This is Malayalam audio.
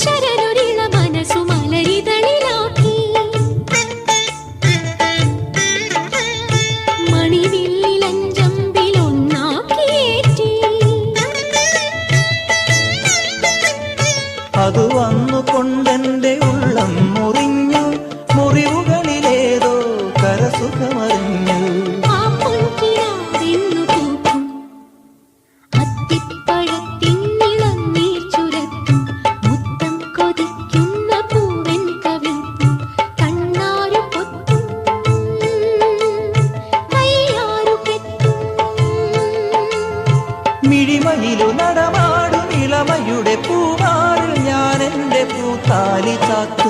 ശരനൊരിള മനസ്സു മലരിതളിലാക്കി മണിവില്ലിലഞ്ചമ്പിലൊന്നാക്കിയേറ്റി അത് വന്നുകൊണ്ടെന്റെ ഉള്ളം മുറിഞ്ഞു മുറിവുകളിലേതോ കരസുഖമറിഞ്ഞു മിഴിമയിലു നടമാടും ഇളമയുടെ പൂവാറിൽ ഞാൻ എന്റെ പൂത്താലി ചാത്ത